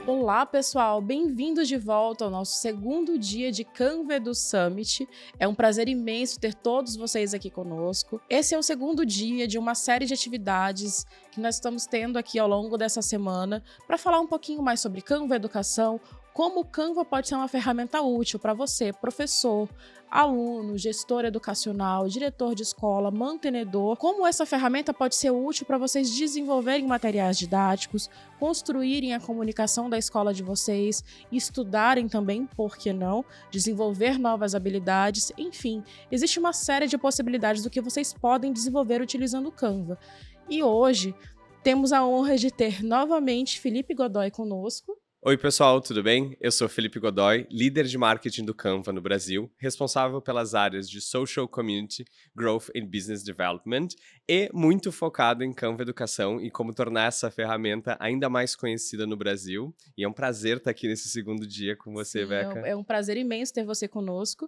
Olá, pessoal! Bem-vindos de volta ao nosso segundo dia de Canva Edu Summit. É um prazer imenso ter todos vocês aqui conosco. Esse é o segundo dia de uma série de atividades que nós estamos tendo aqui ao longo dessa semana para falar um pouquinho mais sobre Canva Educação, como o Canva pode ser uma ferramenta útil para você, professor, aluno, gestor educacional, diretor de escola, mantenedor, como essa ferramenta pode ser útil para vocês desenvolverem materiais didáticos, construírem a comunicação da escola de vocês, estudarem também, por que não, desenvolver novas habilidades, enfim, existe uma série de possibilidades do que vocês podem desenvolver utilizando o Canva. E hoje temos a honra de ter novamente Felipe Godoy conosco. Oi pessoal, tudo bem? Eu sou Felipe Godoy, líder de marketing do Canva no Brasil, responsável pelas áreas de Social Community, Growth and Business Development e muito focado em Canva Educação e como tornar essa ferramenta ainda mais conhecida no Brasil. E é um prazer estar aqui nesse segundo dia com você, Sim, Beca. é um prazer imenso ter você conosco.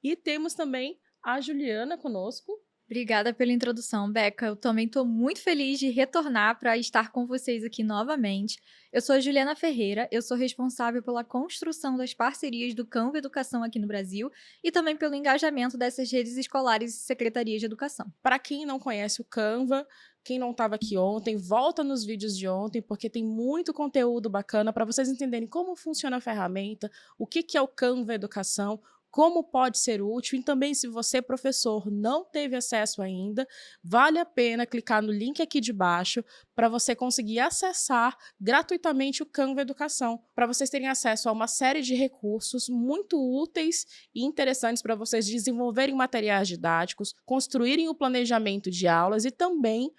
E temos também a Juliana conosco. Obrigada pela introdução, Beca. Eu também estou muito feliz de retornar para estar com vocês aqui novamente. Eu sou a Juliana Ferreira, eu sou responsável pela construção das parcerias do Canva Educação aqui no Brasil e também pelo engajamento dessas redes escolares e secretarias de educação. Para quem não conhece o Canva, quem não estava aqui ontem, volta nos vídeos de ontem, porque tem muito conteúdo bacana para vocês entenderem como funciona a ferramenta, o que é o Canva Educação, como pode ser útil, e também se você, professor, não teve acesso ainda, vale a pena clicar no link aqui de baixo para você conseguir acessar gratuitamente o Canva Educação, para vocês terem acesso a uma série de recursos muito úteis e interessantes para vocês desenvolverem materiais didáticos, construírem o planejamento de aulas e também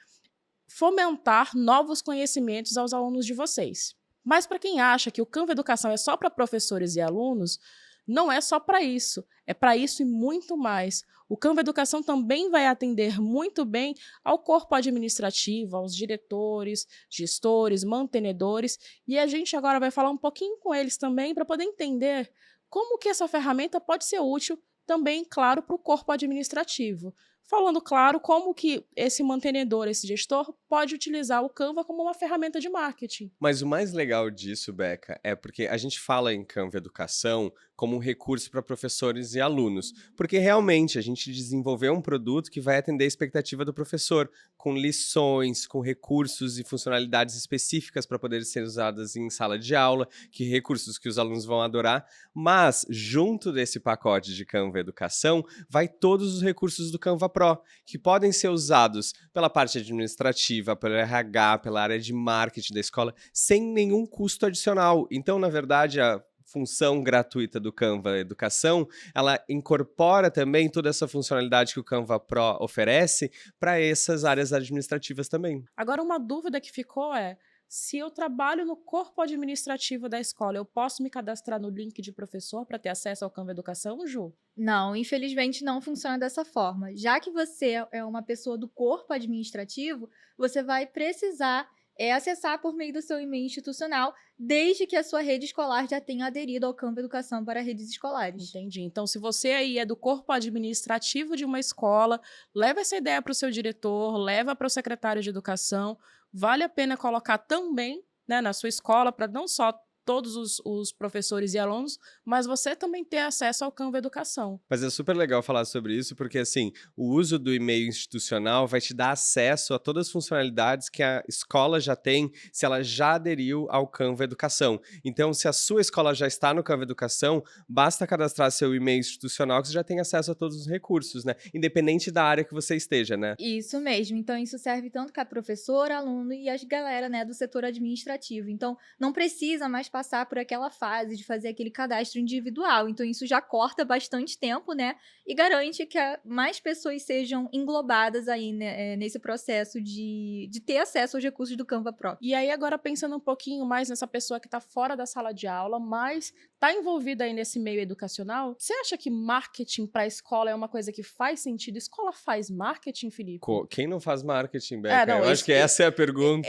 fomentar novos conhecimentos aos alunos de vocês. Mas para quem acha que o Canva Educação é só para professores e alunos, não é só para isso, é para isso e muito mais. O Canva Educação também vai atender muito bem ao corpo administrativo, aos diretores, gestores, mantenedores, e a gente agora vai falar um pouquinho com eles também para poder entender como que essa ferramenta pode ser útil também, claro, para o corpo administrativo. Falando, claro, como que esse mantenedor, esse gestor, pode utilizar o Canva como uma ferramenta de marketing. Mas o mais legal disso, Beca, é porque a gente fala em Canva Educação como um recurso para professores e alunos, porque realmente a gente desenvolveu um produto que vai atender a expectativa do professor, com lições, com recursos e funcionalidades específicas para poder ser usadas em sala de aula, que recursos que os alunos vão adorar, mas junto desse pacote de Canva Educação, vai todos os recursos do Canva Pro, que podem ser usados pela parte administrativa, pelo RH, pela área de marketing da escola, sem nenhum custo adicional. Então, na verdade, a função gratuita do Canva Educação, ela incorpora também toda essa funcionalidade que o Canva Pro oferece para essas áreas administrativas também. Agora, uma dúvida que ficou é: se eu trabalho no corpo administrativo da escola, eu posso me cadastrar no link de professor para ter acesso ao Canva Educação, Ju? Não, infelizmente não funciona dessa forma. Já que você é uma pessoa do corpo administrativo, você vai precisar acessar por meio do seu e-mail institucional, desde que a sua rede escolar já tenha aderido ao Canva Educação para redes escolares. Entendi. Então, se você aí é do corpo administrativo de uma escola, leva essa ideia para o seu diretor, leva para o secretário de educação. Vale a pena colocar também, né, na sua escola, para não só todos os professores e alunos, mas você também ter acesso ao Canva Educação. Mas é super legal falar sobre isso, porque assim, o uso do e-mail institucional vai te dar acesso a todas as funcionalidades que a escola já tem se ela já aderiu ao Canva Educação. Então, se a sua escola já está no Canva Educação, basta cadastrar seu e-mail institucional que você já tem acesso a todos os recursos, né? Independente da área que você esteja, né? Isso mesmo. Então, isso serve tanto para professor, aluno e as galera, né, do setor administrativo. Então, não precisa mais passar por aquela fase de fazer aquele cadastro individual. Então, isso já corta bastante tempo, né? E garante que mais pessoas sejam englobadas aí, né, nesse processo de ter acesso aos recursos do Canva Pro. E aí, agora pensando um pouquinho mais nessa pessoa que está fora da sala de aula, mas tá envolvida aí nesse meio educacional, você acha que marketing para a escola é uma coisa que faz sentido? Escola faz marketing, Felipe? Quem não faz marketing, É, Beca? não, Eu acho que essa é a pergunta.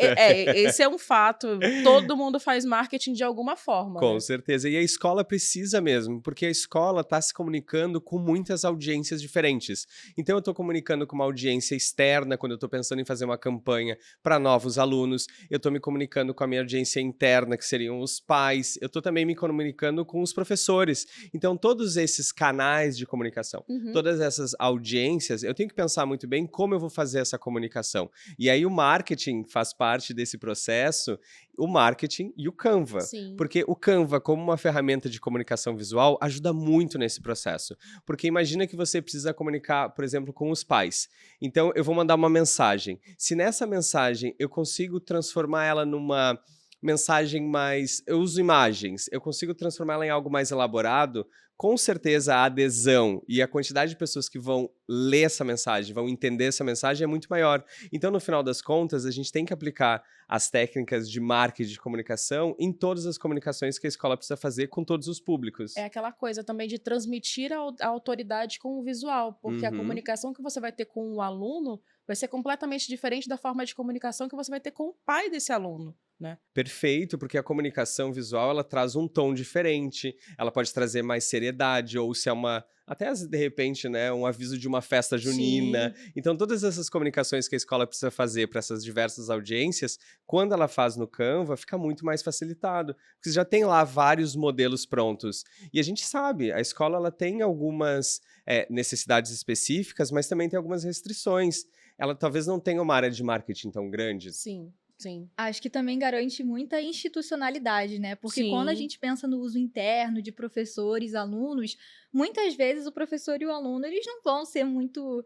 esse é um fato. Todo mundo faz marketing de alguma forma, Com né? certeza. E a escola precisa mesmo, porque a escola está se comunicando com muitas audiências diferentes. Então, eu estou comunicando com uma audiência externa quando eu estou pensando em fazer uma campanha para novos alunos. Eu estou me comunicando com a minha audiência interna, que seriam os pais. Eu estou também me comunicando com os professores. Então, todos esses canais de comunicação, Uhum. todas essas audiências, eu tenho que pensar muito bem como eu vou fazer essa comunicação. E aí, o marketing faz parte desse processo, o marketing e o Canva. Sim. Porque o Canva, como uma ferramenta de comunicação visual, ajuda muito nesse processo. Porque imagina que você precisa comunicar, por exemplo, com os pais. Então, eu vou mandar uma mensagem. Se nessa mensagem eu consigo transformar ela numa mensagem mais... Eu uso imagens. Eu consigo transformar ela em algo mais elaborado, com certeza a adesão e a quantidade de pessoas que vão ler essa mensagem, vão entender essa mensagem é muito maior. Então, no final das contas, a gente tem que aplicar as técnicas de marketing, de comunicação, em todas as comunicações que a escola precisa fazer com todos os públicos. É aquela coisa também de transmitir a autoridade com o visual, porque a comunicação que você vai ter com o aluno vai ser completamente diferente da forma de comunicação que você vai ter com o pai desse aluno, né? Perfeito, porque a comunicação visual, ela traz um tom diferente, ela pode trazer mais seriedade, ou se é uma, até de repente, né, um aviso de uma festa junina. Sim. Então, todas essas comunicações que a escola precisa fazer para essas diversas audiências, quando ela faz no Canva, fica muito mais facilitado, porque você já tem lá vários modelos prontos. E a gente sabe, a escola ela tem algumas necessidades específicas, mas também tem algumas restrições. Ela talvez não tenha uma área de marketing tão grande. Sim, sim. Acho que também garante muita institucionalidade, né? Porque quando a Sim. gente pensa no uso interno de professores, alunos, muitas vezes o professor e o aluno, eles não vão ser muito...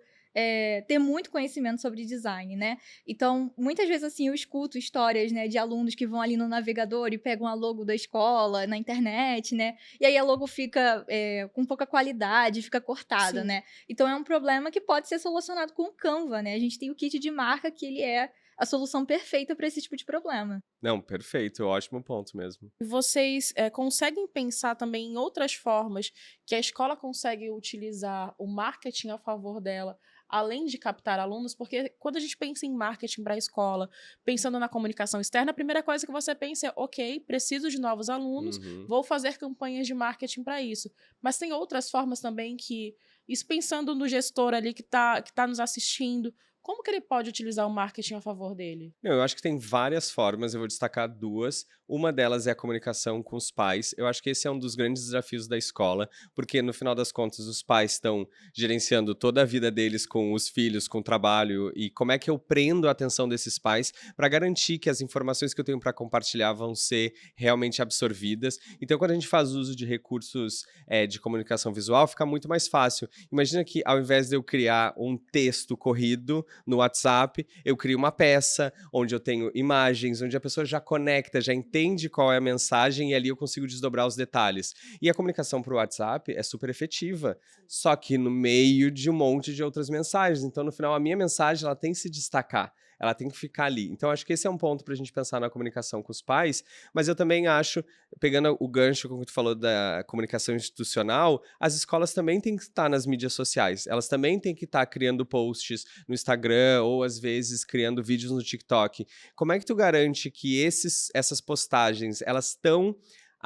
ter muito conhecimento sobre design, né? Então, muitas vezes, assim, eu escuto histórias, né, de alunos que vão ali no navegador e pegam a logo da escola na internet, né? E aí a logo fica com pouca qualidade, fica cortada, Sim. né? Então, é um problema que pode ser solucionado com o Canva, né? A gente tem o kit de marca que ele é a solução perfeita para esse tipo de problema. Não, perfeito, ótimo ponto mesmo. E vocês conseguem pensar também em outras formas que a escola consegue utilizar o marketing a favor dela, além de captar alunos? Porque quando a gente pensa em marketing para a escola, pensando na comunicação externa, a primeira coisa que você pensa é, ok, preciso de novos alunos, vou fazer campanhas de marketing para isso. Mas tem outras formas também que, isso pensando no gestor ali que tá nos assistindo, como que ele pode utilizar o marketing a favor dele? Não, eu acho que tem várias formas, eu vou destacar duas. Uma delas é a comunicação com os pais. Eu acho que esse é um dos grandes desafios da escola, porque no final das contas os pais estão gerenciando toda a vida deles com os filhos, com o trabalho, e como é que eu prendo a atenção desses pais para garantir que as informações que eu tenho para compartilhar vão ser realmente absorvidas. Então, quando a gente faz uso de recursos de comunicação visual, fica muito mais fácil. Imagina que ao invés de eu criar um texto corrido no WhatsApp, eu crio uma peça onde eu tenho imagens, onde a pessoa já conecta, já entende qual é a mensagem e ali eu consigo desdobrar os detalhes. E a comunicação para o WhatsApp é super efetiva, só que no meio de um monte de outras mensagens. Então, no final, a minha mensagem ela tem que se destacar. Ela tem que ficar ali. Então, acho que esse é um ponto para a gente pensar na comunicação com os pais, mas eu também acho, pegando o gancho como tu falou da comunicação institucional, as escolas também têm que estar nas mídias sociais. Elas também têm que estar criando posts no Instagram ou, às vezes, criando vídeos no TikTok. Como é que tu garante que essas postagens, elas estão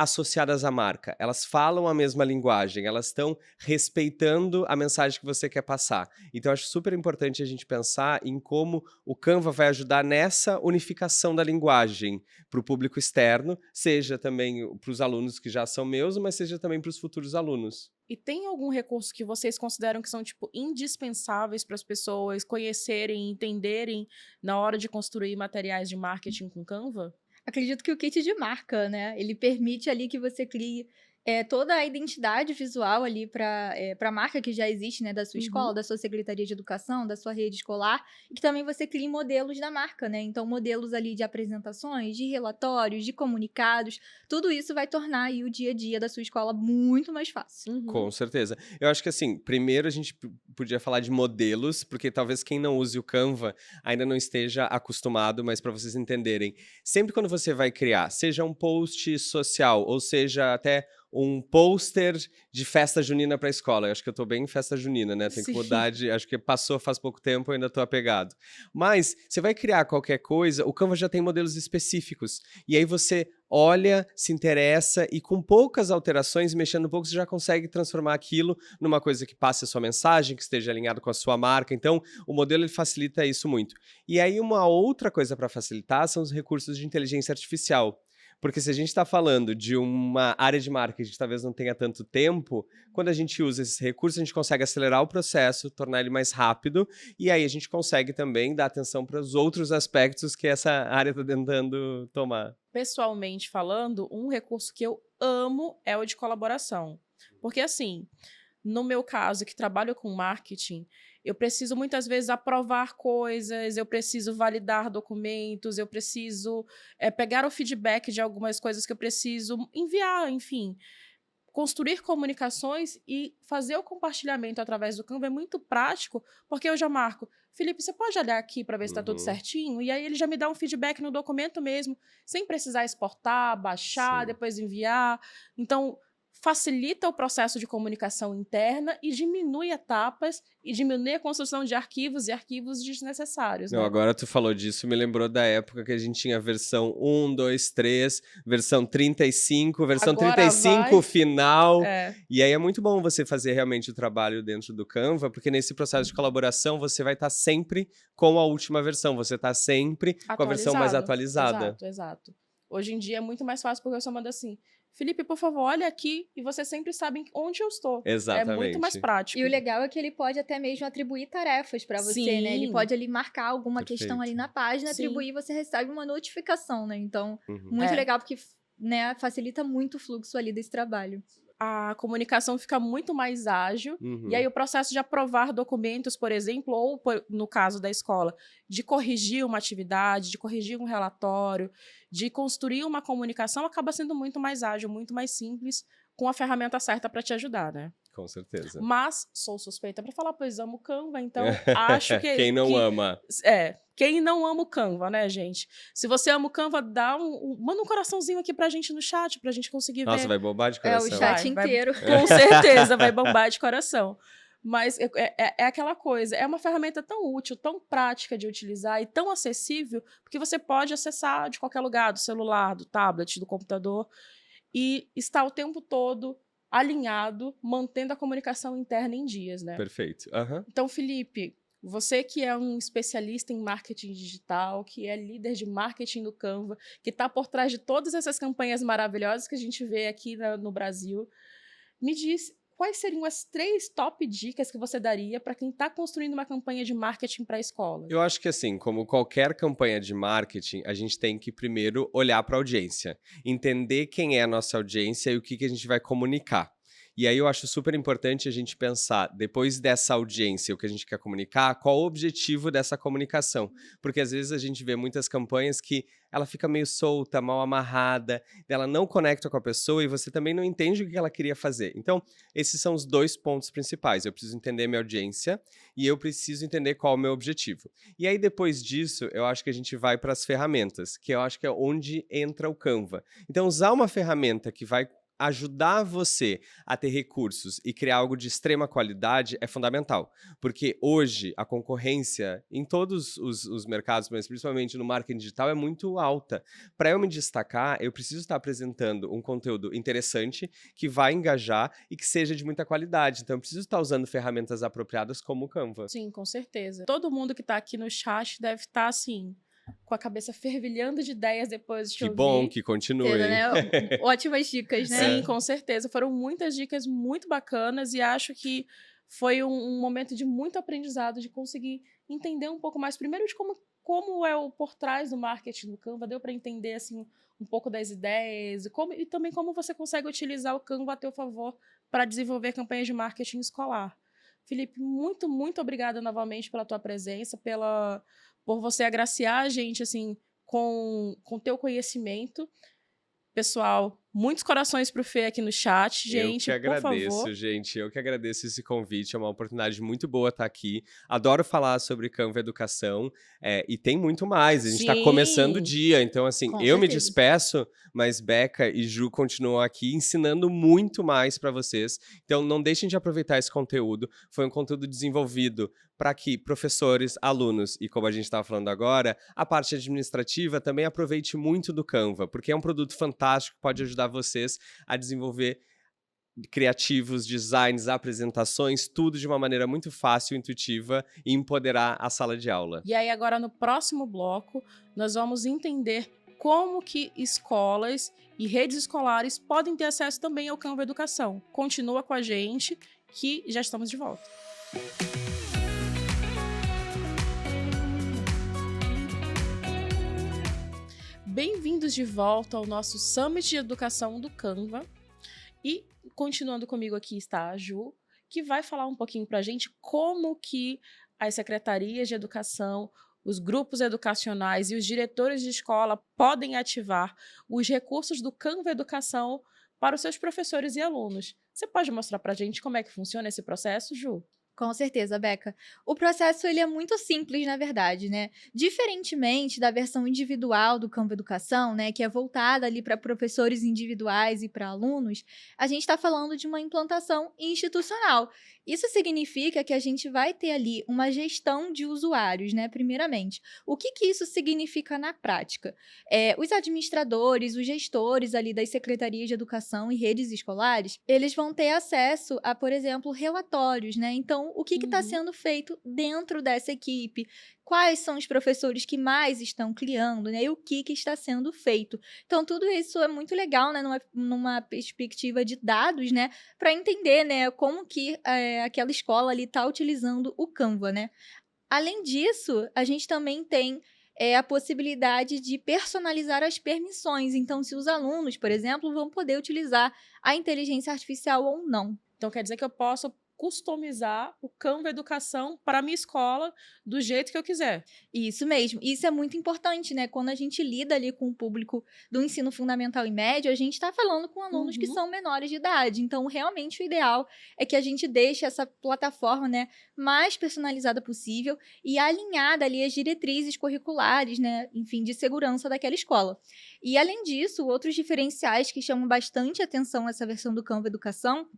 associadas à marca, elas falam a mesma linguagem, elas estão respeitando a mensagem que você quer passar. Então, acho super importante a gente pensar em como o Canva vai ajudar nessa unificação da linguagem para o público externo, seja também para os alunos que já são meus, mas seja também para os futuros alunos. E tem algum recurso que vocês consideram que são, tipo, indispensáveis para as pessoas conhecerem, entenderem na hora de construir materiais de marketing com Canva? Acredito que o kit de marca, né, ele permite ali que você crie toda a identidade visual ali para a marca que já existe, né, da sua escola, da sua secretaria de educação, da sua rede escolar, e que também você crie modelos da marca, né? Então, modelos ali de apresentações, de relatórios, de comunicados, tudo isso vai tornar aí o dia a dia da sua escola muito mais fácil. Com certeza. Eu acho que, assim, primeiro a gente podia falar de modelos, porque talvez quem não use o Canva ainda não esteja acostumado, mas para vocês entenderem, sempre quando você vai criar, seja um post social, ou seja até um pôster de festa junina para a escola. Eu acho que eu tô bem em festa junina, né? Tem que Sim. mudar de... Acho que passou faz pouco tempo, eu ainda tô apegado. Mas você vai criar qualquer coisa, o Canva já tem modelos específicos. E aí você olha, se interessa e com poucas alterações, mexendo um pouco, você já consegue transformar aquilo numa coisa que passe a sua mensagem, que esteja alinhado com a sua marca. Então, o modelo ele facilita isso muito. E aí, uma outra coisa para facilitar são os recursos de inteligência artificial. Porque se a gente está falando de uma área de marketing que talvez não tenha tanto tempo, quando a gente usa esses recursos, a gente consegue acelerar o processo, tornar ele mais rápido, e aí a gente consegue também dar atenção para os outros aspectos que essa área está tentando tomar. Pessoalmente falando, um recurso que eu amo é o de colaboração. Porque, assim, no meu caso, que trabalho com marketing, eu preciso muitas vezes aprovar coisas, eu preciso validar documentos, eu preciso pegar o feedback de algumas coisas que eu preciso enviar, enfim. Construir comunicações e fazer o compartilhamento através do Canva é muito prático, porque eu já marco, Felipe, você pode olhar aqui para ver se está tudo certinho? E aí ele já me dá um feedback no documento mesmo, sem precisar exportar, baixar, depois enviar. Então, facilita o processo de comunicação interna e diminui etapas e diminui a construção de arquivos e arquivos desnecessários. Não, Né? agora tu falou disso, me lembrou da época que a gente tinha versão 1, 2, 3, versão 35, versão Agora 35 vai... final. É. E aí é muito bom você fazer realmente o trabalho dentro do Canva, porque nesse processo de colaboração você vai estar sempre com a última versão, você está sempre com a versão mais atualizada. Exato, exato. Hoje em dia é muito mais fácil porque eu só mando assim, Felipe, por favor, olha aqui e vocês sempre sabem onde eu estou. Exatamente. É muito mais prático. E o legal é que ele pode até mesmo atribuir tarefas para você, né? Ele pode ali marcar alguma questão ali na página, atribuir e você recebe uma notificação, né? Então, muito legal porque, né, facilita muito o fluxo ali desse trabalho. A comunicação fica muito mais ágil, e aí o processo de aprovar documentos, por exemplo, ou no caso da escola, de corrigir uma atividade, de corrigir um relatório, de construir uma comunicação, acaba sendo muito mais ágil, muito mais simples, com a ferramenta certa para te ajudar, né? Com certeza. Mas sou suspeita para falar, pois amo o Canva, então acho que... Quem não ama? Quem não ama o Canva, né, gente? Se você ama o Canva, manda um coraçãozinho aqui pra gente no chat, pra gente conseguir ver. Nossa, vai bombar de coração. O chat inteiro. Com certeza, vai bombar de coração. Mas é aquela coisa, é uma ferramenta tão útil, tão prática de utilizar e tão acessível, porque você pode acessar de qualquer lugar, do celular, do tablet, do computador, e está o tempo todo alinhado, mantendo a comunicação interna em dias, né? Perfeito. Então, Felipe, você que é um especialista em marketing digital, que é líder de marketing do Canva, que está por trás de todas essas campanhas maravilhosas que a gente vê aqui no Brasil, me diz quais seriam as 3 top dicas que você daria para quem está construindo uma campanha de marketing para a escola? Eu acho que assim, como qualquer campanha de marketing, a gente tem que primeiro olhar para a audiência, entender quem é a nossa audiência e o que a gente vai comunicar. E aí eu acho super importante a gente pensar, depois dessa audiência, o que a gente quer comunicar, qual o objetivo dessa comunicação. Porque às vezes a gente vê muitas campanhas que ela fica meio solta, mal amarrada, ela não conecta com a pessoa e você também não entende o que ela queria fazer. Então, esses são os 2 pontos principais. Eu preciso entender minha audiência e eu preciso entender qual é o meu objetivo. E aí, depois disso, eu acho que a gente vai para as ferramentas, que eu acho que é onde entra o Canva. Então, usar uma ferramenta que vai ajudar você a ter recursos e criar algo de extrema qualidade é fundamental, porque hoje a concorrência em todos os mercados, mas principalmente no marketing digital, é muito alta. Para eu me destacar, eu preciso estar apresentando um conteúdo interessante, que vai engajar e que seja de muita qualidade. Então eu preciso estar usando ferramentas apropriadas como o Canva. Sim, com certeza. Todo mundo que está aqui no chat deve estar assim, com a cabeça fervilhando de ideias depois de Que ouvir. bom, que continue. Né? Ótimas dicas, né? Sim, com certeza. Foram muitas dicas muito bacanas e acho que foi um momento de muito aprendizado, de conseguir entender um pouco mais, primeiro, de como é o por trás do marketing do Canva. Deu para entender assim, um pouco das ideias e também como você consegue utilizar o Canva a teu favor para desenvolver campanhas de marketing escolar. Felipe, muito, muito obrigada novamente pela tua presença, por você agraciar a gente assim, com teu conhecimento. Pessoal, Muitos corações pro Fê aqui no chat, gente, Eu que por favor. agradeço, gente. Eu que agradeço esse convite. É uma oportunidade muito boa estar aqui. Adoro falar sobre Canva Educação. E tem muito mais. A gente está começando o Sim, dia. Então, assim, Com eu me certeza. despeço, mas Beca e Ju continuam aqui ensinando muito mais para vocês. Então, não deixem de aproveitar esse conteúdo. Foi um conteúdo desenvolvido para que professores, alunos e, como a gente estava falando agora, a parte administrativa também aproveite muito do Canva, porque é um produto fantástico que pode ajudar vocês a desenvolver criativos, designs, apresentações, tudo de uma maneira muito fácil, intuitiva e empoderar a sala de aula. E aí agora no próximo bloco, nós vamos entender como que escolas e redes escolares podem ter acesso também ao Canva Educação. Continua com a gente que já estamos de volta. Bem-vindos de volta ao nosso Summit de Educação do Canva. E continuando comigo aqui está a Ju, que vai falar um pouquinho para a gente como que as secretarias de educação, os grupos educacionais e os diretores de escola podem ativar os recursos do Canva Educação para os seus professores e alunos. Você pode mostrar para a gente como é que funciona esse processo, Ju? Com certeza, Beca. O processo ele é muito simples, na verdade, né? Diferentemente da versão individual do Canva Educação, né, que é voltada ali para professores individuais e para alunos, a gente está falando de uma implantação institucional. Isso significa que a gente vai ter ali uma gestão de usuários, né? Primeiramente. O que isso significa na prática? Os administradores, os gestores ali das secretarias de educação e redes escolares, eles vão ter acesso a, por exemplo, relatórios, né? Então, o que está sendo feito dentro dessa equipe? Quais são os professores que mais estão criando, né? E o que está sendo feito? Então, tudo isso é muito legal, né? Numa perspectiva de dados, né? Para entender, né? Como que aquela escola ali está utilizando o Canva, né? Além disso, a gente também tem a possibilidade de personalizar as permissões. Então, se os alunos, por exemplo, vão poder utilizar a inteligência artificial ou não. Então quer dizer que eu posso customizar o Canva Educação para a minha escola do jeito que eu quiser. Isso mesmo. Isso é muito importante, né? Quando a gente lida ali com o público do ensino fundamental e médio, a gente está falando com alunos que são menores de idade. Então, realmente, o ideal é que a gente deixe essa plataforma, né, mais personalizada possível e alinhada ali às diretrizes curriculares, né, enfim, de segurança daquela escola. E, além disso, outros diferenciais que chamam bastante atenção nessa versão do Canva Educação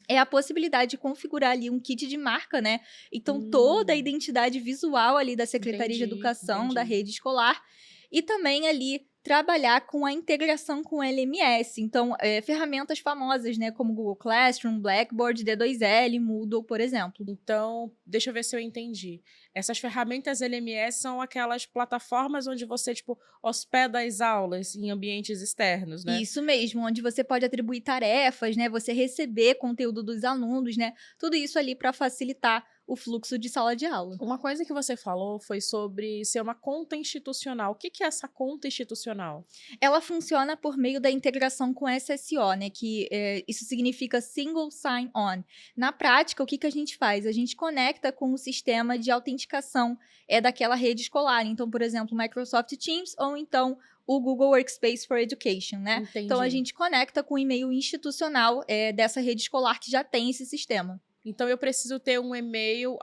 é a possibilidade de configurar ali um kit de marca, né? Então, toda a identidade visual ali da Secretaria de Educação, da rede escolar, e também ali trabalhar com a integração com o LMS. Então, ferramentas famosas, né? Como Google Classroom, Blackboard, D2L, Moodle, por exemplo. Então, deixa eu ver se eu entendi. Essas ferramentas LMS são aquelas plataformas onde você, tipo, hospeda as aulas em ambientes externos, né? Isso mesmo, onde você pode atribuir tarefas, né? Você receber conteúdo dos alunos, né? Tudo isso ali para facilitar o fluxo de sala de aula. Uma coisa que você falou foi sobre ser uma conta institucional. O que é essa conta institucional? Ela funciona por meio da integração com SSO, né? Que isso significa Single Sign-On. Na prática, o que a gente faz? A gente conecta com o sistema de autenticação daquela rede escolar. Então, por exemplo, Microsoft Teams ou então o Google Workspace for Education, né? Entendi. Então, a gente conecta com o e-mail institucional dessa rede escolar que já tem esse sistema. Então, eu preciso ter um e-mail,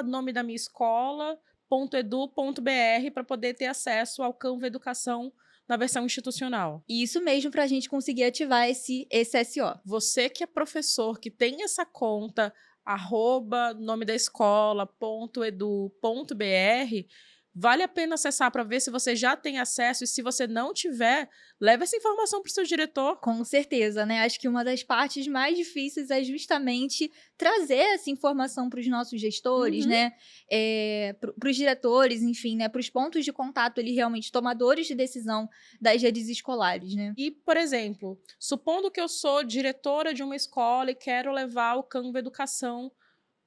@nome da minha escola.edu.br para poder ter acesso ao Canva Educação na versão institucional. Isso mesmo, para a gente conseguir ativar esse SSO. Você que é professor, que tem essa conta, @nome da escola.edu.br, vale a pena acessar para ver se você já tem acesso e se você não tiver, leve essa informação para o seu diretor. Com certeza, né? Acho que uma das partes mais difíceis é justamente trazer essa informação para os nossos gestores, né? Para os diretores, enfim, né? Para os pontos de contato ali, realmente, tomadores de decisão das redes escolares, né? E, por exemplo, supondo que eu sou diretora de uma escola e quero levar o Canva Educação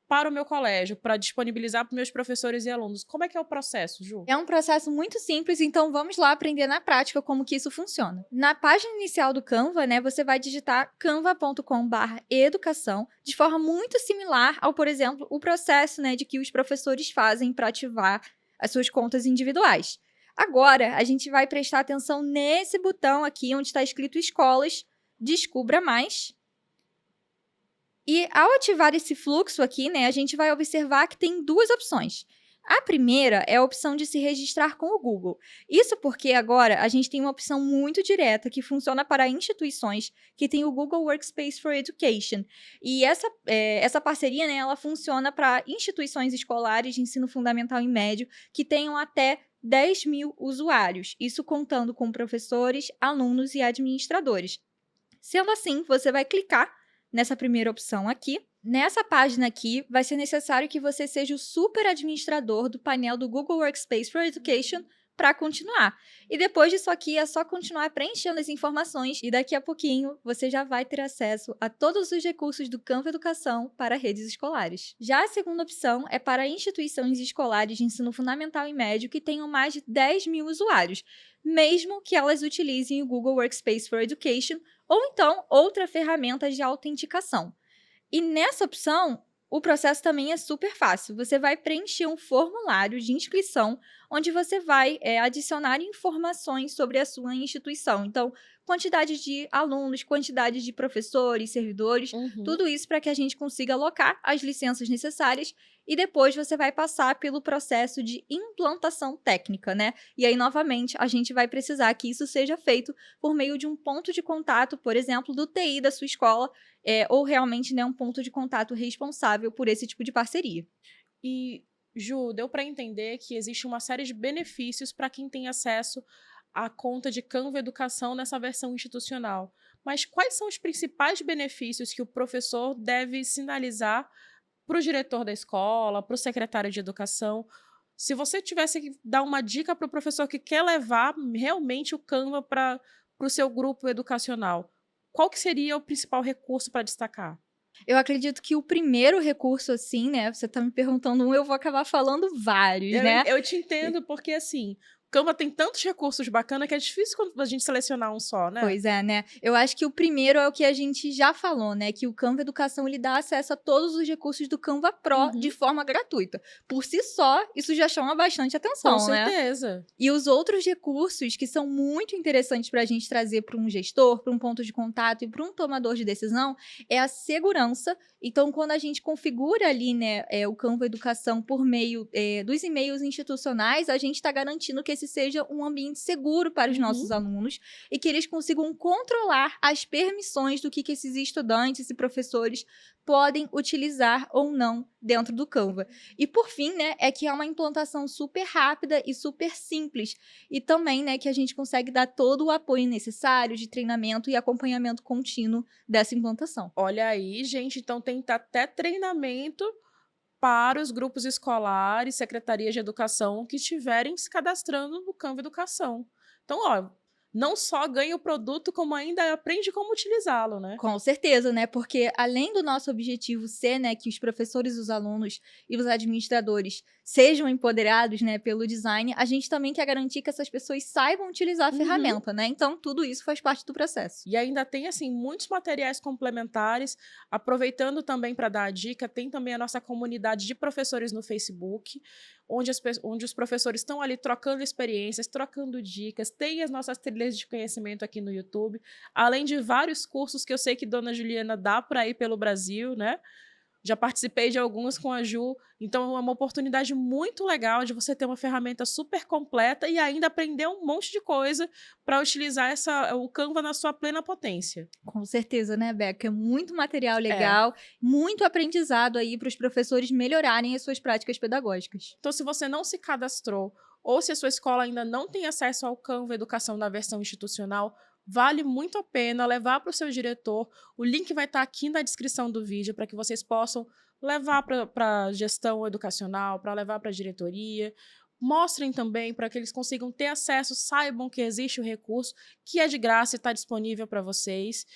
para o meu colégio, para disponibilizar para meus professores e alunos. Como é que é o processo, Ju? É um processo muito simples, então vamos lá aprender na prática como que isso funciona. Na página inicial do Canva, né, você vai digitar canva.com/educação, de forma muito similar ao, por exemplo, o processo, né, de que os professores fazem para ativar as suas contas individuais. Agora, a gente vai prestar atenção nesse botão aqui, onde está escrito Escolas, Descubra Mais. E ao ativar esse fluxo aqui, né, a gente vai observar que tem duas opções. A primeira é a opção de se registrar com o Google. Isso porque agora a gente tem uma opção muito direta que funciona para instituições que têm o Google Workspace for Education. E essa parceria, né, ela funciona para instituições escolares de ensino fundamental e médio que tenham até 10 mil usuários, isso contando com professores, alunos e administradores. Sendo assim, você vai clicar nessa primeira opção aqui. Nessa página aqui, vai ser necessário que você seja o super administrador do painel do Google Workspace for Education para continuar. E depois disso aqui, é só continuar preenchendo as informações e daqui a pouquinho você já vai ter acesso a todos os recursos do Canva Educação para redes escolares. Já a segunda opção é para instituições escolares de ensino fundamental e médio que tenham mais de 10 mil usuários, mesmo que elas utilizem o Google Workspace for Education ou então outra ferramenta de autenticação. E nessa opção, o processo também é super fácil. Você vai preencher um formulário de inscrição, onde você vai adicionar informações sobre a sua instituição. Então, quantidade de alunos, quantidade de professores, servidores, tudo isso para que a gente consiga alocar as licenças necessárias e depois você vai passar pelo processo de implantação técnica, né? E aí, novamente, a gente vai precisar que isso seja feito por meio de um ponto de contato, por exemplo, do TI da sua escola, ou realmente, né, um ponto de contato responsável por esse tipo de parceria. E, Ju, deu para entender que existe uma série de benefícios para quem tem acesso à conta de Canva Educação nessa versão institucional. Mas quais são os principais benefícios que o professor deve sinalizar para o diretor da escola, para o secretário de educação? Se você tivesse que dar uma dica para o professor que quer levar realmente o Canva para o seu grupo educacional, qual que seria o principal recurso para destacar? Eu acredito que o primeiro recurso, assim, né? Você tá me perguntando um, eu vou acabar falando vários, né? Eu te entendo, porque assim, Canva tem tantos recursos bacanas que é difícil quando a gente selecionar um só, né? Pois é, né? Eu acho que o primeiro é o que a gente já falou, né? Que o Canva Educação, ele dá acesso a todos os recursos do Canva Pro de forma gratuita. Por si só, isso já chama bastante atenção, Com né? certeza. E os outros recursos que são muito interessantes para a gente trazer para um gestor, para um ponto de contato e para um tomador de decisão é a segurança. Então, quando a gente configura ali, né, o Canva Educação por meio dos e-mails institucionais, a gente está garantindo que esse seja um ambiente seguro para os nossos alunos e que eles consigam controlar as permissões do que esses estudantes e professores podem utilizar ou não dentro do Canva. E por fim, né, é que é uma implantação super rápida e super simples. E também, né, que a gente consegue dar todo o apoio necessário de treinamento e acompanhamento contínuo dessa implantação. Olha aí, gente, então tem até treinamento para os grupos escolares, secretarias de educação que estiverem se cadastrando no Canva Educação. Então, ó, não só ganha o produto, como ainda aprende como utilizá-lo, né? Com certeza, né? Porque além do nosso objetivo ser, né, que os professores, os alunos e os administradores sejam empoderados, né, pelo design, a gente também quer garantir que essas pessoas saibam utilizar a ferramenta, né? Então, tudo isso faz parte do processo. E ainda tem, assim, muitos materiais complementares. Aproveitando também para dar a dica, tem também a nossa comunidade de professores no Facebook, onde os professores estão ali trocando experiências, trocando dicas, tem as nossas trilhas de conhecimento aqui no YouTube, além de vários cursos que eu sei que Dona Juliana dá para ir pelo Brasil, né? Já participei de alguns com a Ju, então é uma oportunidade muito legal de você ter uma ferramenta super completa e ainda aprender um monte de coisa para utilizar o Canva na sua plena potência. Com certeza, né, Beca? É muito material legal, muito aprendizado aí para os professores melhorarem as suas práticas pedagógicas. Então, se você não se cadastrou ou se a sua escola ainda não tem acesso ao Canva Educação na versão institucional, vale muito a pena levar para o seu diretor. O link vai estar aqui na descrição do vídeo para que vocês possam levar para a gestão educacional, para levar para a diretoria. Mostrem também para que eles consigam ter acesso, saibam que existe o recurso, que é de graça e está disponível para vocês.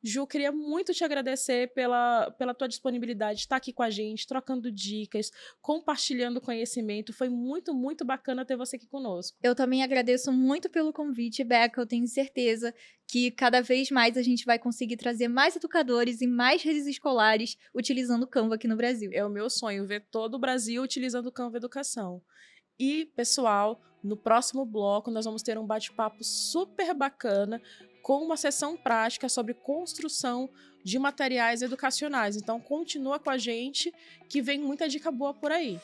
Ju, queria muito te agradecer pela tua disponibilidade de estar aqui com a gente, trocando dicas, compartilhando conhecimento. Foi muito, muito bacana ter você aqui conosco. Eu também agradeço muito pelo convite, Beca. Eu tenho certeza que cada vez mais a gente vai conseguir trazer mais educadores e mais redes escolares utilizando o Canva aqui no Brasil. É o meu sonho, ver todo o Brasil utilizando o Canva Educação. E, pessoal, no próximo bloco nós vamos ter um bate-papo super bacana com uma sessão prática sobre construção de materiais educacionais. Então, continua com a gente que vem muita dica boa por aí.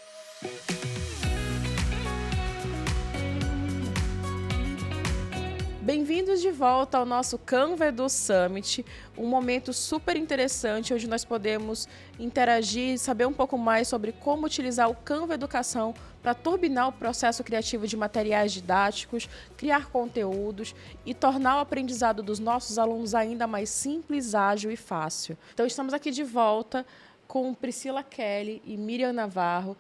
Bem-vindos de volta ao nosso Canva Edu Summit, um momento super interessante onde nós podemos interagir e saber um pouco mais sobre como utilizar o Canva Educação para turbinar o processo criativo de materiais didáticos, criar conteúdos e tornar o aprendizado dos nossos alunos ainda mais simples, ágil e fácil. Então estamos aqui de volta com Priscila Kelly e Miriam Navarro.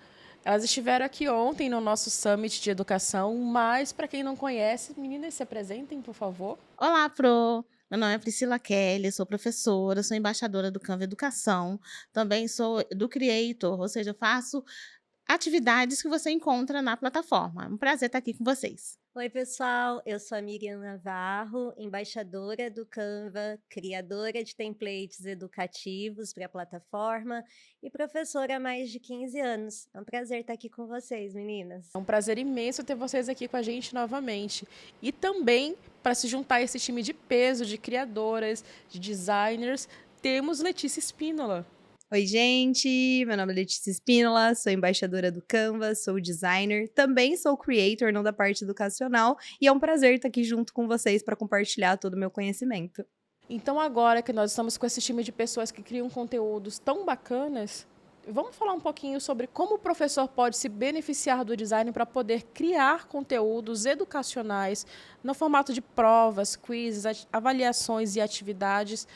Elas estiveram aqui ontem no nosso Summit de Educação, mas para quem não conhece, meninas, se apresentem, por favor. Olá, Pro! Meu nome é Priscila Kelly, sou professora, sou embaixadora do Canva Educação, também sou do Creator, ou seja, eu faço atividades que você encontra na plataforma. É um prazer estar aqui com vocês. Oi, pessoal, eu sou a Miriam Navarro, embaixadora do Canva, criadora de templates educativos para a plataforma e professora há mais de 15 anos. É um prazer estar aqui com vocês, meninas. É um prazer imenso ter vocês aqui com a gente novamente. E também, para se juntar a esse time de peso, de criadoras, de designers, temos Letícia Spínola. Oi, gente! Meu nome é Letícia Spínola, sou embaixadora do Canva, sou designer, também sou creator, não da parte educacional, e é um prazer estar aqui junto com vocês para compartilhar todo o meu conhecimento. Então, agora que nós estamos com esse time de pessoas que criam conteúdos tão bacanas, vamos falar um pouquinho sobre como o professor pode se beneficiar do design para poder criar conteúdos educacionais no formato de provas, quizzes, avaliações e atividades,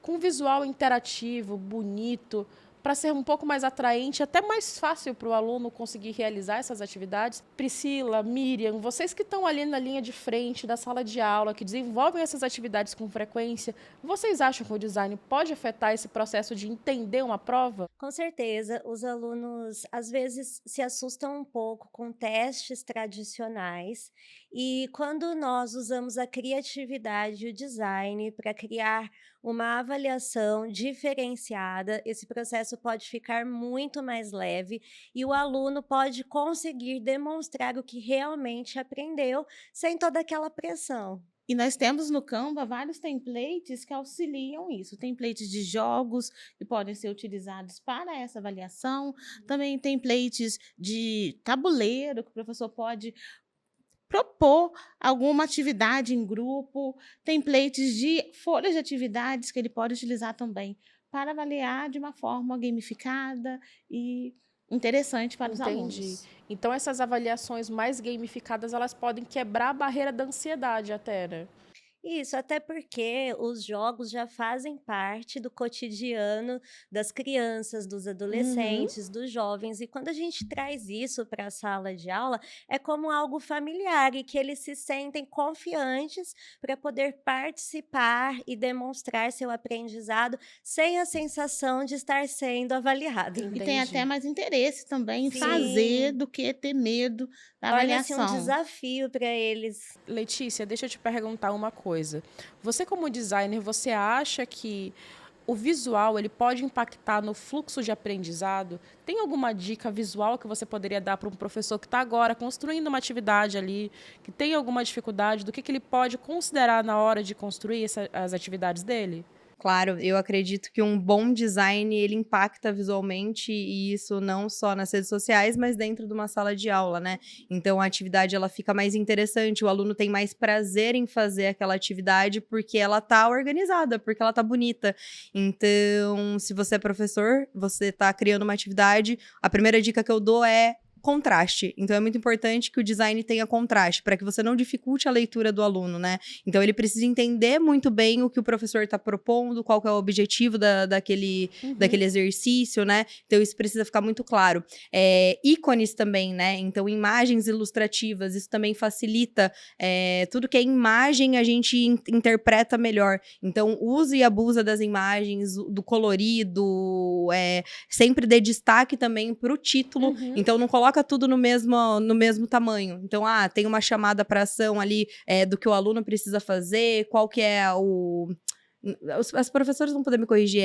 com visual interativo, bonito, para ser um pouco mais atraente, até mais fácil para o aluno conseguir realizar essas atividades. Priscila, Miriam, vocês que estão ali na linha de frente da sala de aula, que desenvolvem essas atividades com frequência, vocês acham que o design pode afetar esse processo de entender uma prova? Com certeza, os alunos às vezes se assustam um pouco com testes tradicionais e quando nós usamos a criatividade e o design para criar uma avaliação diferenciada, esse processo pode ficar muito mais leve e o aluno pode conseguir demonstrar o que realmente aprendeu sem toda aquela pressão. E nós temos no Canva vários templates que auxiliam isso. Templates de jogos que podem ser utilizados para essa avaliação. Também templates de tabuleiro que o professor pode propor alguma atividade em grupo. Templates de folhas de atividades que ele pode utilizar também para avaliar de uma forma gamificada e interessante para os alunos. Então, essas avaliações mais gamificadas, elas podem quebrar a barreira da ansiedade até, né? Isso, até porque os jogos já fazem parte do cotidiano das crianças, dos adolescentes, dos jovens, e quando a gente traz isso para a sala de aula, é como algo familiar e que eles se sentem confiantes para poder participar e demonstrar seu aprendizado sem a sensação de estar sendo avaliado. E tem até mais interesse também em Sim. fazer do que ter medo da Torna-se avaliação. um desafio para eles. Letícia, deixa eu te perguntar uma coisa. Você, como designer, você acha que o visual ele pode impactar no fluxo de aprendizado? Tem alguma dica visual que você poderia dar para um professor que está agora construindo uma atividade ali, que tem alguma dificuldade, do que ele pode considerar na hora de construir as atividades dele? Claro, eu acredito que um bom design, ele impacta visualmente, e isso não só nas redes sociais, mas dentro de uma sala de aula, né? Então, a atividade, ela fica mais interessante, o aluno tem mais prazer em fazer aquela atividade, porque ela tá organizada, porque ela tá bonita. Então, se você é professor, você tá criando uma atividade, a primeira dica que eu dou é contraste. Então, é muito importante que o design tenha contraste, para que você não dificulte a leitura do aluno, né? Então, ele precisa entender muito bem o que o professor está propondo, qual que é o objetivo daquele exercício, né? Então, isso precisa ficar muito claro. Ícones também, né? Então, imagens ilustrativas, isso também facilita. Tudo que é imagem, a gente interpreta melhor. Então, use e abusa das imagens, do colorido, sempre dê destaque também para o título. Então, não coloca tudo no mesmo tamanho. Então, tem uma chamada para ação ali do que o aluno precisa fazer, qual que é As professoras vão poder me corrigir,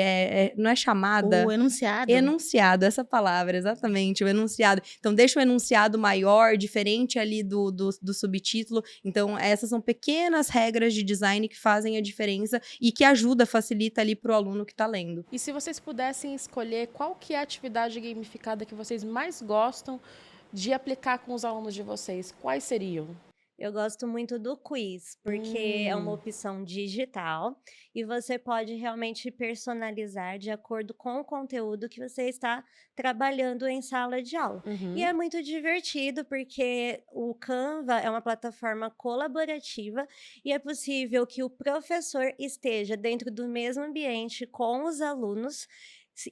não é chamada? O enunciado. Enunciado, essa palavra, exatamente, o enunciado. Então, deixa o enunciado maior, diferente ali do subtítulo. Então, essas são pequenas regras de design que fazem a diferença e que ajuda, facilita ali para o aluno que está lendo. E se vocês pudessem escolher qual que é a atividade gamificada que vocês mais gostam de aplicar com os alunos de vocês, quais seriam? Eu gosto muito do quiz, porque é uma opção digital e você pode realmente personalizar de acordo com o conteúdo que você está trabalhando em sala de aula. E é muito divertido, porque o Canva é uma plataforma colaborativa e é possível que o professor esteja dentro do mesmo ambiente com os alunos,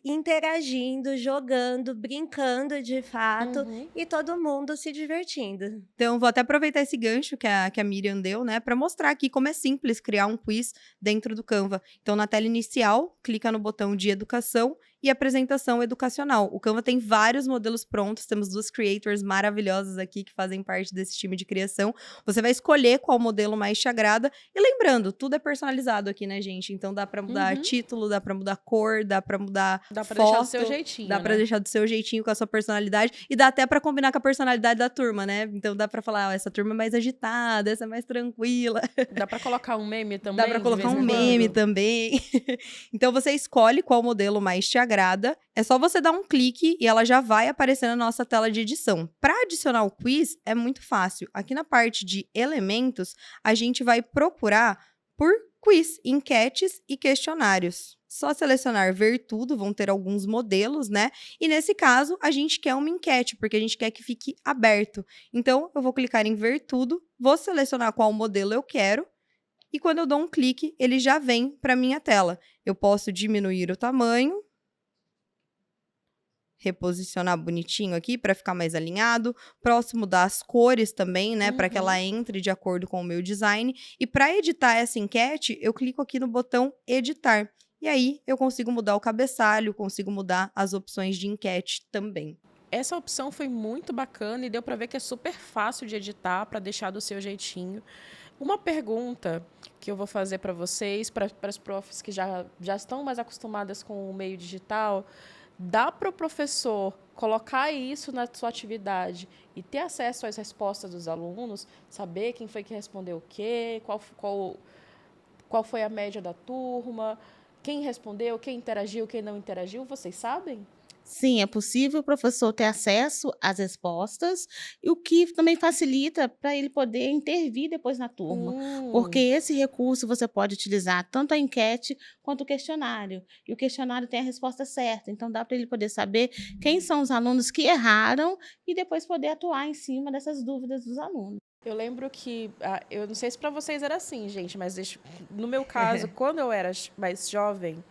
interagindo, jogando, brincando de fato e todo mundo se divertindo. Então, vou até aproveitar esse gancho que a Miriam deu, né, para mostrar aqui como é simples criar um quiz dentro do Canva. Então, na tela inicial, clica no botão de educação e apresentação educacional. O Canva tem vários modelos prontos, temos 2 creators maravilhosas aqui que fazem parte desse time de criação. Você vai escolher qual modelo mais te agrada. E lembrando, tudo é personalizado aqui, né, gente? Então, dá para mudar título, dá para mudar cor, dá para mudar Dá pra foto, deixar do seu jeitinho, dá pra né? deixar do seu jeitinho, com a sua personalidade, e dá até pra combinar com a personalidade da turma, né? Então dá pra falar, essa turma é mais agitada, essa é mais tranquila. Dá pra colocar um meme também? Dá pra de colocar vez um em meme quando? também. Então você escolhe qual modelo mais te agrada, é só você dar um clique e ela já vai aparecer na nossa tela de edição. Pra adicionar o quiz, é muito fácil. Aqui na parte de elementos, a gente vai procurar por quiz, enquetes e questionários. Só selecionar ver tudo, vão ter alguns modelos, né? E nesse caso, a gente quer uma enquete, porque a gente quer que fique aberto. Então, eu vou clicar em ver tudo, vou selecionar qual modelo eu quero, e quando eu dou um clique, ele já vem para minha tela. Eu posso diminuir o tamanho, reposicionar bonitinho aqui para ficar mais alinhado. Próximo das cores também, né, para que ela entre de acordo com o meu design. E para editar essa enquete, eu clico aqui no botão editar. E aí eu consigo mudar o cabeçalho, consigo mudar as opções de enquete também. Essa opção foi muito bacana e deu para ver que é super fácil de editar, para deixar do seu jeitinho. Uma pergunta que eu vou fazer para vocês, para as profs que já estão mais acostumadas com o meio digital: dá para o professor colocar isso na sua atividade e ter acesso às respostas dos alunos, saber quem foi que respondeu o quê, qual foi a média da turma, quem respondeu, quem interagiu, quem não interagiu? Vocês sabem? Sim, é possível o professor ter acesso às respostas, e o que também facilita para ele poder intervir depois na turma. Porque esse recurso você pode utilizar tanto a enquete quanto o questionário. E o questionário tem a resposta certa, então dá para ele poder saber quem são os alunos que erraram e depois poder atuar em cima dessas dúvidas dos alunos. Eu lembro que, eu não sei se para vocês era assim, gente, mas no meu caso, quando eu era mais jovem,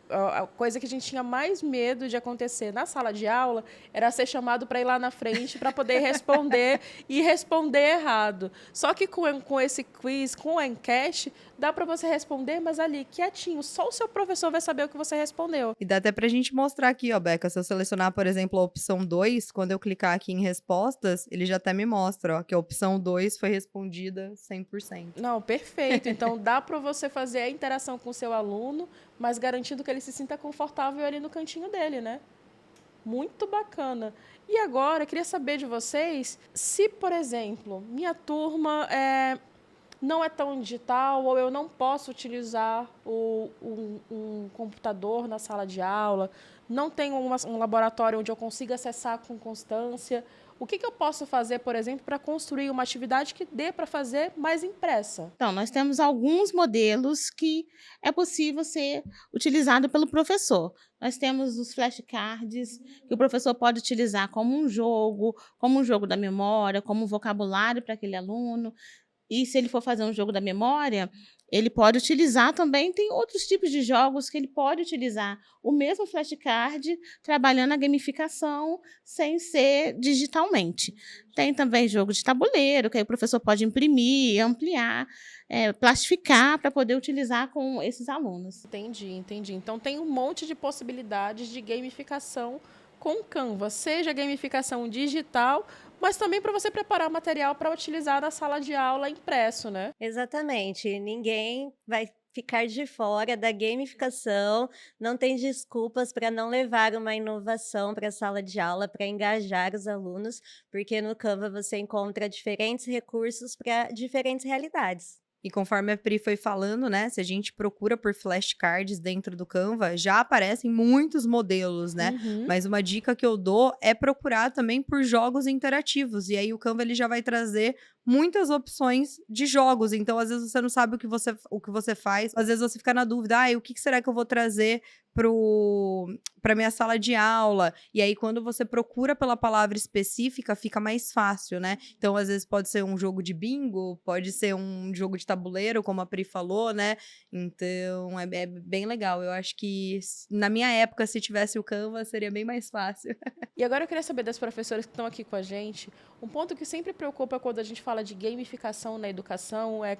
a coisa que a gente tinha mais medo de acontecer na sala de aula era ser chamado para ir lá na frente para poder responder e responder errado. Só que com esse quiz, com a enquete, dá para você responder, mas ali, quietinho, só o seu professor vai saber o que você respondeu. E dá até pra gente mostrar aqui, ó, Beca, se eu selecionar, por exemplo, a opção 2, quando eu clicar aqui em respostas, ele já até me mostra, ó, que a opção 2 foi respondida 100%. Não, perfeito. Então, dá para você fazer a interação com o seu aluno, mas garantindo que ele se sinta confortável ali no cantinho dele, né? Muito bacana. E agora, eu queria saber de vocês se, por exemplo, minha turma não é tão digital, ou eu não posso utilizar um computador na sala de aula, não tenho um laboratório onde eu consiga acessar com constância. O que eu posso fazer, por exemplo, para construir uma atividade que dê para fazer mais impressa? Então, nós temos alguns modelos que é possível ser utilizado pelo professor. Nós temos os flashcards, que o professor pode utilizar como um jogo da memória, como um vocabulário para aquele aluno. E se ele for fazer um jogo da memória, ele pode utilizar também, tem outros tipos de jogos que ele pode utilizar o mesmo flashcard, trabalhando a gamificação sem ser digitalmente. Tem também jogo de tabuleiro, que aí o professor pode imprimir, ampliar, plastificar para poder utilizar com esses alunos. Entendi. Então, tem um monte de possibilidades de gamificação com o Canva, seja gamificação digital, mas também para você preparar material para utilizar na sala de aula impresso, né? Exatamente. Ninguém vai ficar de fora da gamificação, não tem desculpas para não levar uma inovação para a sala de aula, para engajar os alunos, porque no Canva você encontra diferentes recursos para diferentes realidades. E conforme a Pri foi falando, né, se a gente procura por flashcards dentro do Canva, já aparecem muitos modelos, né? Uhum. Mas uma dica que eu dou é procurar também por jogos interativos. E aí o Canva ele já vai trazer muitas opções de jogos. Então, às vezes você não sabe o que você faz, às vezes você fica na dúvida, o que será que eu vou trazer para minha sala de aula? E aí, quando você procura pela palavra específica, fica mais fácil, né? Então, às vezes pode ser um jogo de bingo, pode ser um jogo de tabuleiro, como a Pri falou, né? Então, é bem legal. Eu acho que na minha época, se tivesse o Canva, seria bem mais fácil. E agora eu queria saber das professoras que estão aqui com a gente, um ponto que sempre preocupa quando a gente fala de gamificação na educação é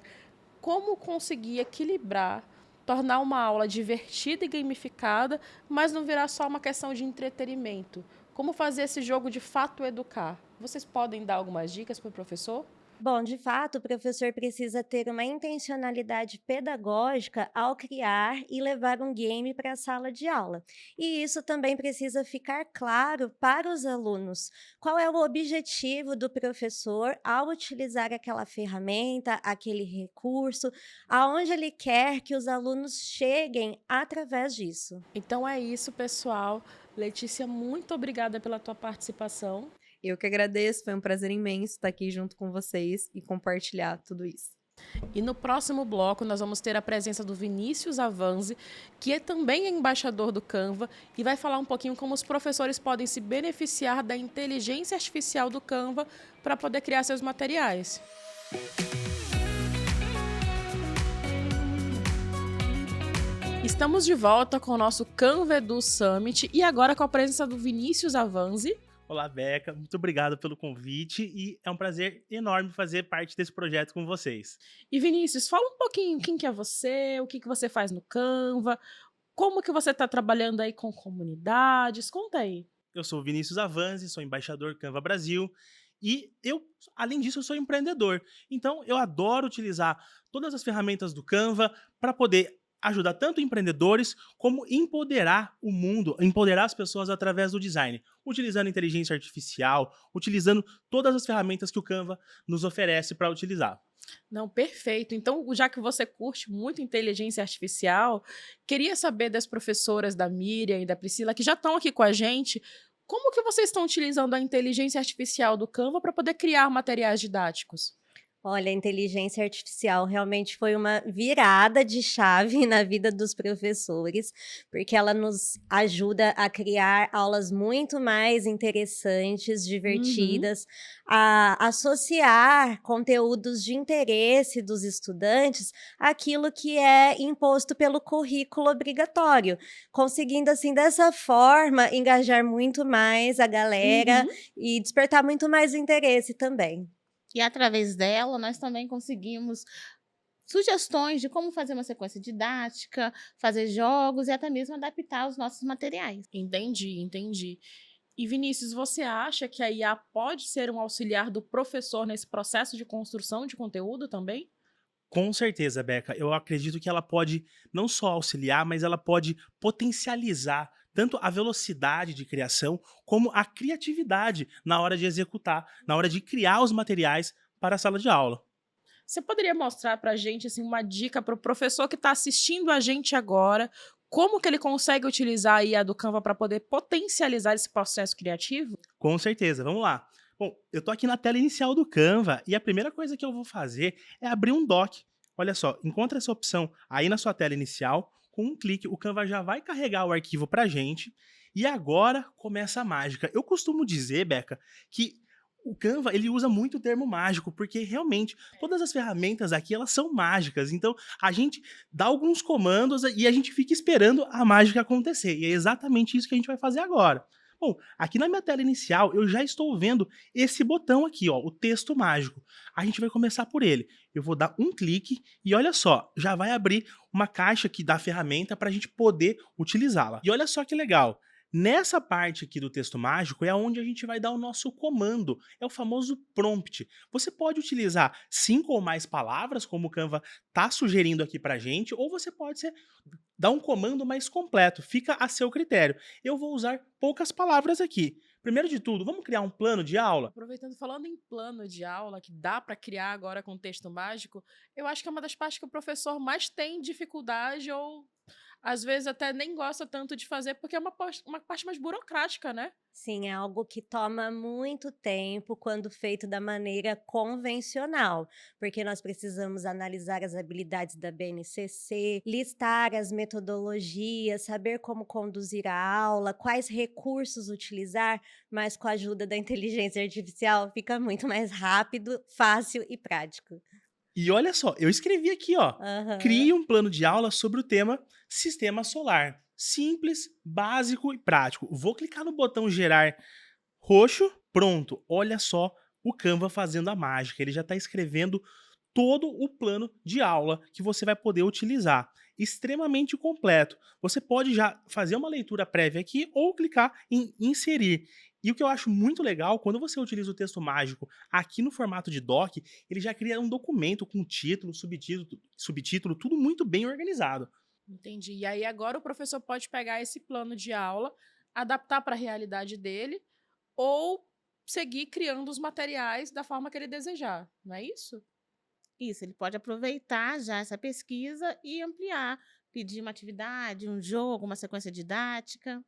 como conseguir equilibrar, tornar uma aula divertida e gamificada, mas não virar só uma questão de entretenimento. Como fazer esse jogo de fato educar? Vocês podem dar algumas dicas para o professor? Bom, de fato, o professor precisa ter uma intencionalidade pedagógica ao criar e levar um game para a sala de aula. E isso também precisa ficar claro para os alunos. Qual é o objetivo do professor ao utilizar aquela ferramenta, aquele recurso, aonde ele quer que os alunos cheguem através disso. Então é isso, pessoal. Letícia, muito obrigada pela tua participação. Eu que agradeço, foi um prazer imenso estar aqui junto com vocês e compartilhar tudo isso. E no próximo bloco nós vamos ter a presença do Vinícius Avanzi, que também é embaixador do Canva e vai falar um pouquinho como os professores podem se beneficiar da inteligência artificial do Canva para poder criar seus materiais. Estamos de volta com o nosso Canva Edu Summit e agora com a presença do Vinícius Avanzi. Olá, Beca. Muito obrigado pelo convite e é um prazer enorme fazer parte desse projeto com vocês. E Vinícius, fala um pouquinho quem que é você, o que que você faz no Canva, como que você está trabalhando aí com comunidades, conta aí. Eu sou o Vinícius Avanzi, sou embaixador Canva Brasil e além disso, eu sou empreendedor. Então, eu adoro utilizar todas as ferramentas do Canva para poder ajudar tanto empreendedores como empoderar o mundo, empoderar as pessoas através do design, utilizando inteligência artificial, utilizando todas as ferramentas que o Canva nos oferece para utilizar. Não, perfeito. Então, já que você curte muito inteligência artificial, queria saber das professoras da Miriam e da Priscila, que já estão aqui com a gente, como que vocês estão utilizando a inteligência artificial do Canva para poder criar materiais didáticos? Olha, a inteligência artificial realmente foi uma virada de chave na vida dos professores, porque ela nos ajuda a criar aulas muito mais interessantes, divertidas, a associar conteúdos de interesse dos estudantes àquilo que é imposto pelo currículo obrigatório, conseguindo, assim, dessa forma, engajar muito mais a galera e despertar muito mais o interesse também. E através dela, nós também conseguimos sugestões de como fazer uma sequência didática, fazer jogos e até mesmo adaptar os nossos materiais. Entendi. E Vinícius, você acha que a IA pode ser um auxiliar do professor nesse processo de construção de conteúdo também? Com certeza, Beca. Eu acredito que ela pode não só auxiliar, mas ela pode potencializar tanto a velocidade de criação como a criatividade na hora de executar, na hora de criar os materiais para a sala de aula. Você poderia mostrar para a gente assim, uma dica para o professor que está assistindo a gente agora, como que ele consegue utilizar a IA do Canva para poder potencializar esse processo criativo? Com certeza, vamos lá. Bom, eu tô aqui na tela inicial do Canva e a primeira coisa que eu vou fazer é abrir um doc. Olha só, encontra essa opção aí na sua tela inicial, com um clique o Canva já vai carregar o arquivo pra gente e agora começa a mágica. Eu costumo dizer, Beca, que o Canva ele usa muito o termo mágico, porque realmente todas as ferramentas aqui elas são mágicas, então a gente dá alguns comandos e a gente fica esperando a mágica acontecer, e é exatamente isso que a gente vai fazer agora. Bom, aqui na minha tela inicial eu já estou vendo esse botão aqui, ó, o texto mágico. A gente vai começar por ele. Eu vou dar um clique e olha só, já vai abrir uma caixa aqui da ferramenta para a gente poder utilizá-la. E olha só que legal, Nessa parte aqui do texto mágico é onde a gente vai dar o nosso comando, é o famoso prompt. Você pode utilizar 5 ou mais palavras, como o Canva está sugerindo aqui para gente, ou você pode dar um comando mais completo, fica a seu critério. Eu vou usar poucas palavras aqui. Primeiro de tudo, vamos criar um plano de aula? Aproveitando, falando em plano de aula, que dá para criar agora com texto mágico, eu acho que é uma das partes que o professor mais tem dificuldade ou às vezes até nem gosta tanto de fazer, porque é uma parte mais burocrática, né? Sim, é algo que toma muito tempo quando feito da maneira convencional, porque nós precisamos analisar as habilidades da BNCC, listar as metodologias, saber como conduzir a aula, quais recursos utilizar, mas com a ajuda da inteligência artificial fica muito mais rápido, fácil e prático. E olha só, eu escrevi aqui, ó. Aham. Crie um plano de aula sobre o tema Sistema Solar. Simples, básico e prático. Vou clicar no botão gerar roxo, pronto. Olha só o Canva fazendo a mágica. Ele já está escrevendo todo o plano de aula que você vai poder utilizar. Extremamente completo. Você pode já fazer uma leitura prévia aqui ou clicar em inserir. E o que eu acho muito legal, quando você utiliza o texto mágico aqui no formato de doc, ele já cria um documento com título, subtítulo, tudo muito bem organizado. Entendi. E aí agora o professor pode pegar esse plano de aula, adaptar para a realidade dele ou seguir criando os materiais da forma que ele desejar, não é isso? Isso, ele pode aproveitar já essa pesquisa e ampliar, pedir uma atividade, um jogo, uma sequência didática.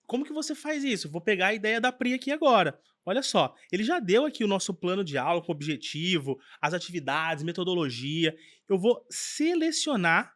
Como que você faz isso? Vou pegar a ideia da Pri aqui agora. Olha só, ele já deu aqui o nosso plano de aula com objetivo, as atividades, metodologia. Eu vou selecionar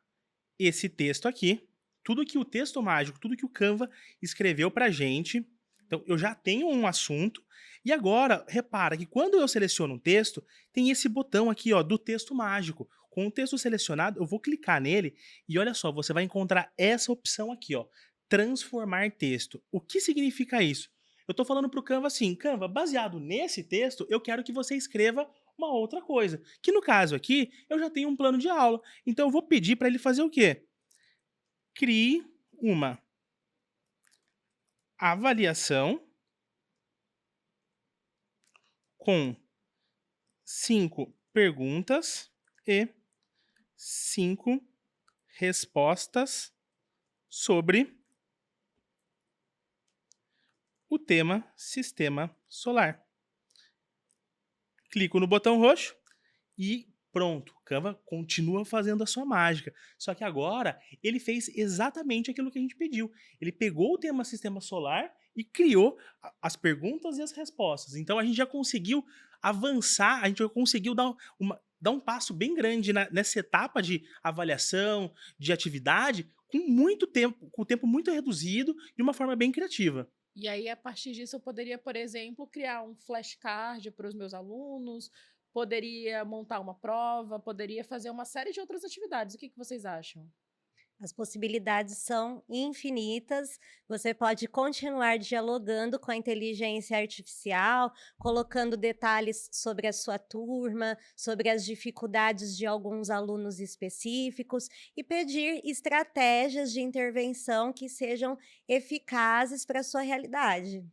esse texto aqui, tudo que o texto mágico, tudo que o Canva escreveu pra gente. Então, eu já tenho um assunto. E agora, repara que quando eu seleciono um texto, tem esse botão aqui, ó, do texto mágico. Com o texto selecionado, eu vou clicar nele e olha só, você vai encontrar essa opção aqui, ó, transformar texto. O que significa isso? Eu estou falando para o Canva assim, Canva, baseado nesse texto, eu quero que você escreva uma outra coisa. Que no caso aqui, eu já tenho um plano de aula. Então eu vou pedir para ele fazer o quê? Crie uma avaliação com 5 perguntas e 5 respostas sobre o tema Sistema Solar. Clico no botão roxo e pronto, o Canva continua fazendo a sua mágica. Só que agora ele fez exatamente aquilo que a gente pediu. Ele pegou o tema Sistema Solar e criou as perguntas e as respostas. Então a gente já conseguiu avançar, a gente já conseguiu dar um passo bem grande nessa etapa de avaliação, de atividade, com muito tempo, com o tempo muito reduzido, de uma forma bem criativa. E aí, a partir disso, eu poderia, por exemplo, criar um flashcard para os meus alunos, poderia montar uma prova, poderia fazer uma série de outras atividades. O que vocês acham? As possibilidades são infinitas. Você pode continuar dialogando com a inteligência artificial, colocando detalhes sobre a sua turma, sobre as dificuldades de alguns alunos específicos e pedir estratégias de intervenção que sejam eficazes para a sua realidade.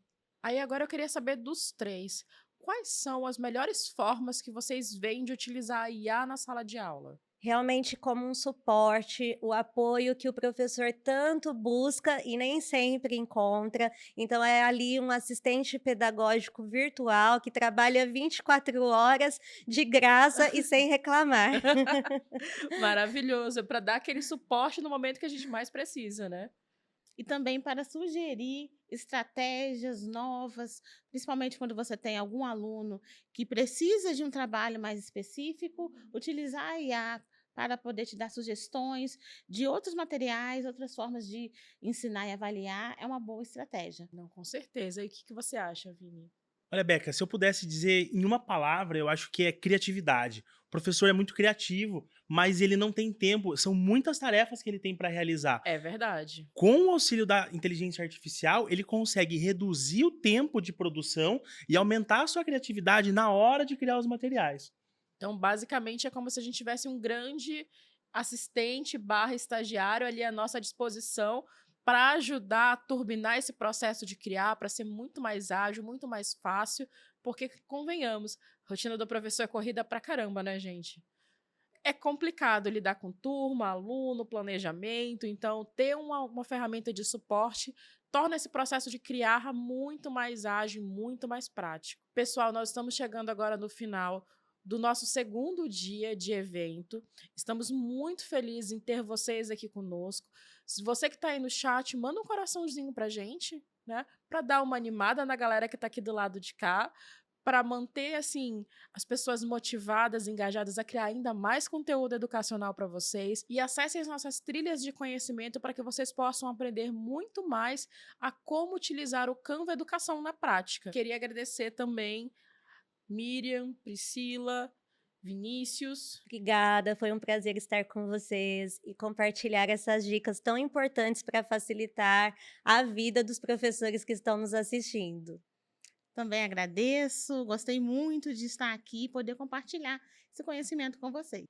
Aí, agora eu queria saber dos três. Quais são as melhores formas que vocês veem de utilizar a IA na sala de aula? Realmente como um suporte, o apoio que o professor tanto busca e nem sempre encontra. Então é ali um assistente pedagógico virtual que trabalha 24 horas de graça e sem reclamar. Maravilhoso, para dar aquele suporte no momento que a gente mais precisa, né? E também para sugerir estratégias novas, principalmente quando você tem algum aluno que precisa de um trabalho mais específico, utilizar a IA para poder te dar sugestões de outros materiais, outras formas de ensinar e avaliar, é uma boa estratégia. Não, com certeza. E o que você acha, Vini? Olha, Beca, se eu pudesse dizer em uma palavra, eu acho que é criatividade. O professor é muito criativo, mas ele não tem tempo, são muitas tarefas que ele tem para realizar. É verdade. Com o auxílio da inteligência artificial, ele consegue reduzir o tempo de produção e aumentar a sua criatividade na hora de criar os materiais. Então, basicamente, é como se a gente tivesse um grande assistente / estagiário ali à nossa disposição para ajudar a turbinar esse processo de criar, para ser muito mais ágil, muito mais fácil, porque, convenhamos, a rotina do professor é corrida pra caramba, né, gente? É complicado lidar com turma, aluno, planejamento, então ter uma ferramenta de suporte torna esse processo de criar muito mais ágil, muito mais prático. Pessoal, nós estamos chegando agora no final do nosso segundo dia de evento. Estamos muito felizes em ter vocês aqui conosco. Se você que está aí no chat, manda um coraçãozinho pra gente, né? Para dar uma animada na galera que está aqui do lado de cá, para manter assim as pessoas motivadas, engajadas a criar ainda mais conteúdo educacional para vocês, e acessem as nossas trilhas de conhecimento para que vocês possam aprender muito mais a como utilizar o Canva Educação na prática. Queria agradecer também Miriam, Priscila, Vinícius. Obrigada, foi um prazer estar com vocês e compartilhar essas dicas tão importantes para facilitar a vida dos professores que estão nos assistindo. Também agradeço, gostei muito de estar aqui e poder compartilhar esse conhecimento com vocês.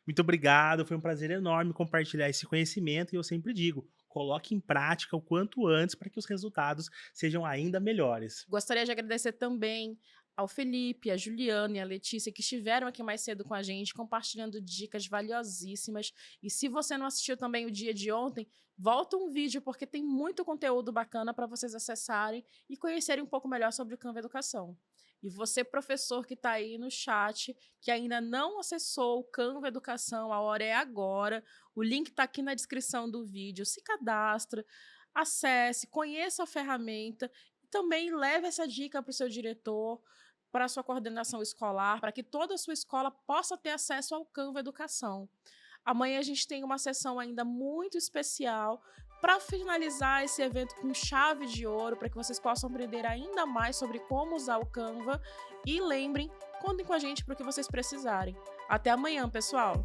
Muito obrigado, foi um prazer enorme compartilhar esse conhecimento e eu sempre digo, coloque em prática o quanto antes para que os resultados sejam ainda melhores. Gostaria de agradecer também ao Felipe, a Juliana e a Letícia, que estiveram aqui mais cedo com a gente, compartilhando dicas valiosíssimas. E se você não assistiu também o dia de ontem, volta um vídeo, porque tem muito conteúdo bacana para vocês acessarem e conhecerem um pouco melhor sobre o Canva Educação. E você, professor que está aí no chat, que ainda não acessou o Canva Educação, a hora é agora. O link está aqui na descrição do vídeo. Se cadastra, acesse, conheça a ferramenta e também leve essa dica para o seu diretor, para a sua coordenação escolar, para que toda a sua escola possa ter acesso ao Canva Educação. Amanhã a gente tem uma sessão ainda muito especial para finalizar esse evento com chave de ouro, para que vocês possam aprender ainda mais sobre como usar o Canva. E lembrem, contem com a gente para o que vocês precisarem. Até amanhã, pessoal!